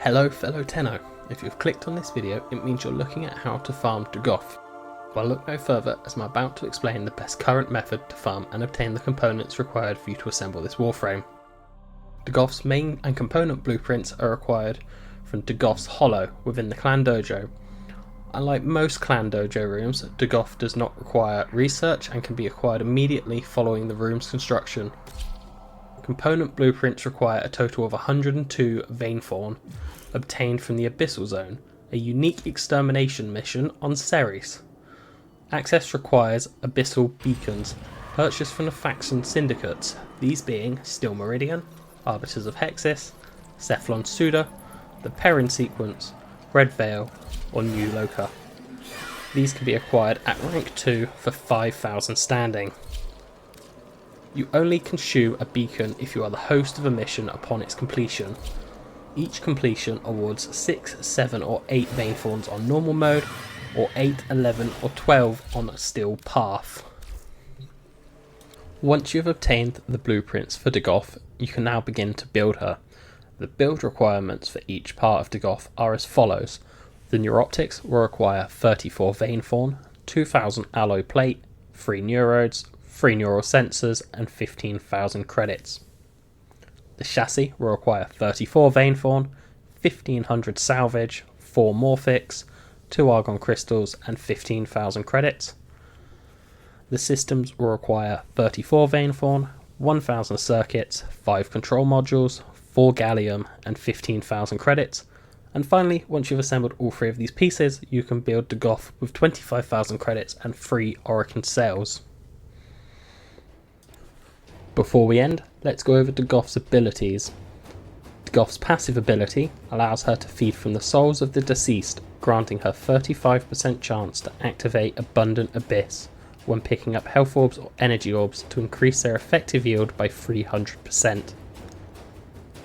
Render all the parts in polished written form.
Hello fellow Tenno, if you've clicked on this video it means you're looking at how to farm Dagath. Well, look no further as I'm about to explain the best current method to farm and obtain the components required for you to assemble this warframe. Dagath's main and component blueprints are required from Dagath's Hollow within the Clan Dojo. Unlike most Clan Dojo rooms, Dagath does not require research and can be acquired immediately following the room's construction. Component blueprints require a total of 102 Vaneforn, obtained from the Abyssal Zone, a unique extermination mission on Ceres. Access requires Abyssal Beacons, purchased from the faction syndicates, these being Steel Meridian, Arbiters of Hexis, Cephalon Suda, the Perrin Sequence, Red Veil, or New Loka. These can be acquired at rank 2 for 5,000 standing. You only consume a beacon if you are the host of a mission upon its completion. Each completion awards 6, 7 or 8 Vaneforns on normal mode, or 8, 11 or 12 on a Steel Path. Once you have obtained the blueprints for Dagath, you can now begin to build her. The build requirements for each part of Dagath are as follows. The Neuroptics will require 34 Vaneforn, 2000 alloy plate, 3 neurodes, 3 neural sensors and 15,000 credits. The chassis will require 34 Vaneforn, 1500 salvage, 4 morphics, 2 argon crystals and 15,000 credits. The systems will require 34 Vaneforn, 1000 circuits, 5 control modules, 4 gallium and 15,000 credits. And finally, once you've assembled all 3 of these pieces, you can build Dagath with 25,000 credits and 3 Orokin cells. Before we end, let's go over Dagath's abilities. Dagath's passive ability allows her to feed from the souls of the deceased, granting her 35% chance to activate Abundant Abyss when picking up health orbs or energy orbs to increase their effective yield by 300%.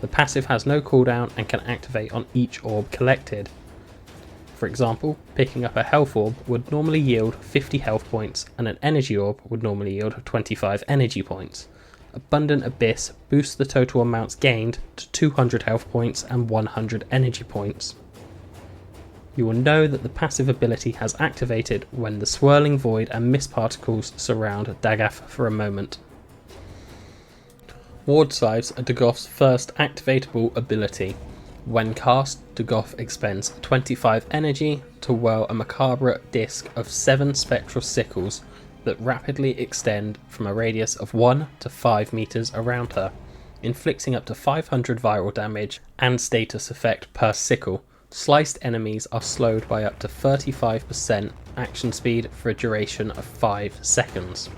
The passive has no cooldown and can activate on each orb collected. For example, picking up a health orb would normally yield 50 health points and an energy orb would normally yield 25 energy points. Abundant Abyss boosts the total amounts gained to 200 health points and 100 energy points. You will know that the passive ability has activated when the swirling void and mist particles surround Dagath for a moment. Ward Scythes are Dagath's first activatable ability. When cast, Dagath expends 25 energy to whirl a macabre disc of 7 spectral sickles that rapidly extend from a radius of 1 to 5 meters around her, inflicting up to 500 viral damage and status effect per sickle. Sliced enemies are slowed by up to 35% action speed for a duration of 5 seconds.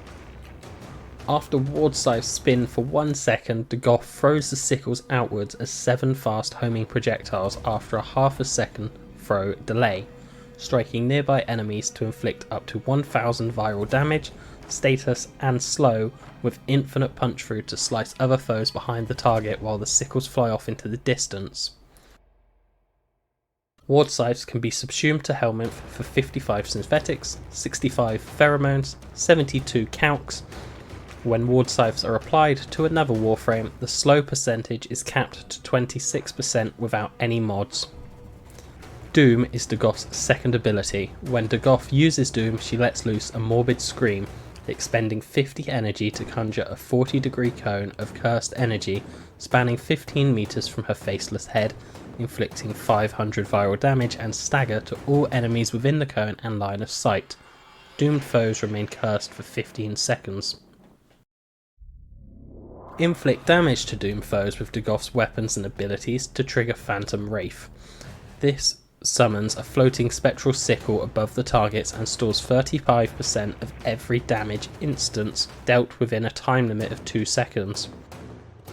After Ward Scythes spin for 1 second, Dagath throws the sickles outwards as 7 fast homing projectiles after a half a second throw delay, striking nearby enemies to inflict up to 1000 viral damage, status and slow, with infinite punch through to slice other foes behind the target while the sickles fly off into the distance. Ward Scythes can be subsumed to Helminth for 55 synthetics, 65 pheromones, 72 calcs. When Ward Scythes are applied to another warframe, the slow percentage is capped to 26% without any mods. Doom is Dagath's second ability. When Dagath uses Doom, she lets loose a morbid scream, expending 50 energy to conjure a 40-degree cone of cursed energy spanning 15 meters from her faceless head, inflicting 500 viral damage and stagger to all enemies within the cone and line of sight. Doomed foes remain cursed for 15 seconds. Inflict damage to doomed foes with Dagath's weapons and abilities to trigger Phantom Wraith. This summons a floating spectral sickle above the targets and stores 35% of every damage instance dealt within a time limit of 2 seconds.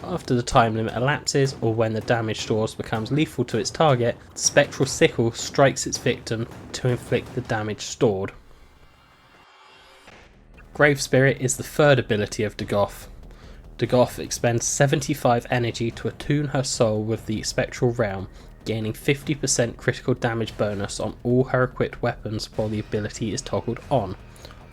After the time limit elapses, or when the damage stores becomes lethal to its target, the spectral sickle strikes its victim to inflict the damage stored. Grave Spirit is the third ability of Dagath. Dagath expends 75 energy to attune her soul with the spectral realm, gaining 50% critical damage bonus on all her equipped weapons while the ability is toggled on.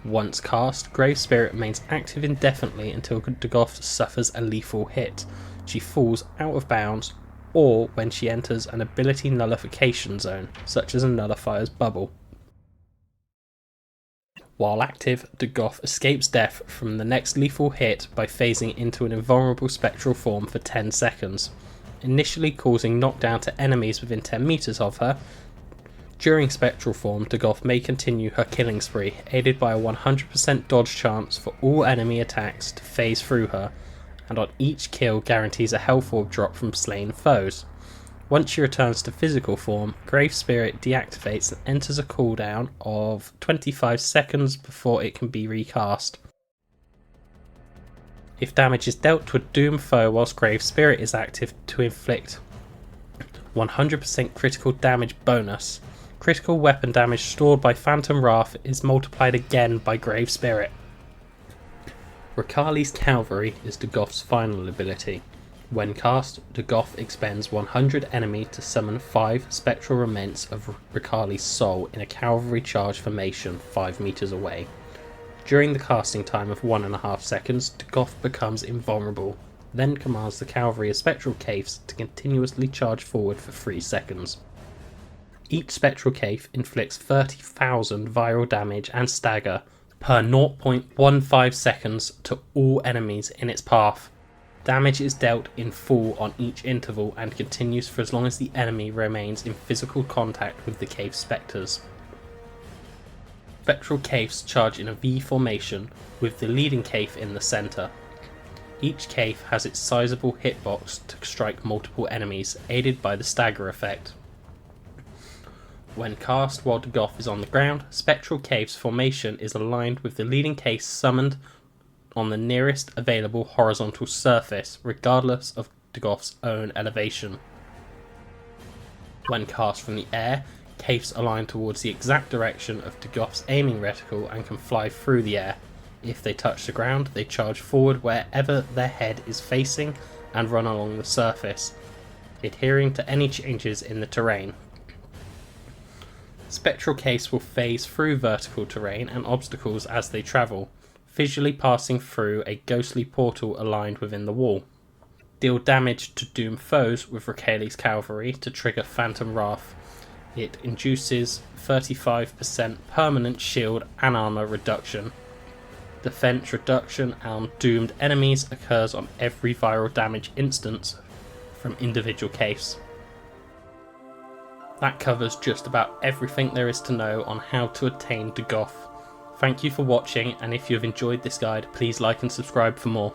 Once cast, Grave Spirit remains active indefinitely until Dagath suffers a lethal hit. She falls out of bounds or when she enters an ability nullification zone, such as a nullifier's bubble. While active, Dagath escapes death from the next lethal hit by phasing into an invulnerable spectral form for 10 seconds, initially causing knockdown to enemies within 10 meters of her. During spectral form, Dagath may continue her killing spree, aided by a 100% dodge chance for all enemy attacks to phase through her, and on each kill guarantees a health orb drop from slain foes. Once she returns to physical form, Grave Spirit deactivates and enters a cooldown of 25 seconds before it can be recast. If damage is dealt to a doomed foe whilst Grave Spirit is active, to inflict 100% critical damage bonus. Critical weapon damage stored by Phantom Wrath is multiplied again by Grave Spirit. Rakali's Cavalry is Dagath's final ability. When cast, Dagath expends 100 enemy to summon 5 spectral remains of Rakali's soul in a cavalry charge formation 5 meters away. During the casting time of 1.5 seconds, Dagath becomes invulnerable, then commands the cavalry of spectral caves to continuously charge forward for 3 seconds. Each spectral cave inflicts 30,000 viral damage and stagger per 0.15 seconds to all enemies in its path. Damage is dealt in full on each interval and continues for as long as the enemy remains in physical contact with the cave spectres. Spectral caves charge in a V formation, with the leading cave in the centre. Each cave has its sizable hitbox to strike multiple enemies, aided by the stagger effect. When cast while Dagath is on the ground, Spectral Cave's formation is aligned with the leading case summoned on the nearest available horizontal surface, regardless of Dagath's own elevation. When cast from the air, caves align towards the exact direction of Dagath's aiming reticle and can fly through the air. If they touch the ground, they charge forward wherever their head is facing and run along the surface, adhering to any changes in the terrain. Spectral Caves will phase through vertical terrain and obstacles as they travel, visually passing through a ghostly portal aligned within the wall. Deal damage to doom foes with Rakali's Cavalry to trigger Phantom Wrath. It induces 35% permanent shield and armor reduction. Defense reduction on doomed enemies occurs on every viral damage instance from individual caves. That covers just about everything there is to know on how to attain Dagath. Thank you for watching, and if you have enjoyed this guide, please like and subscribe for more.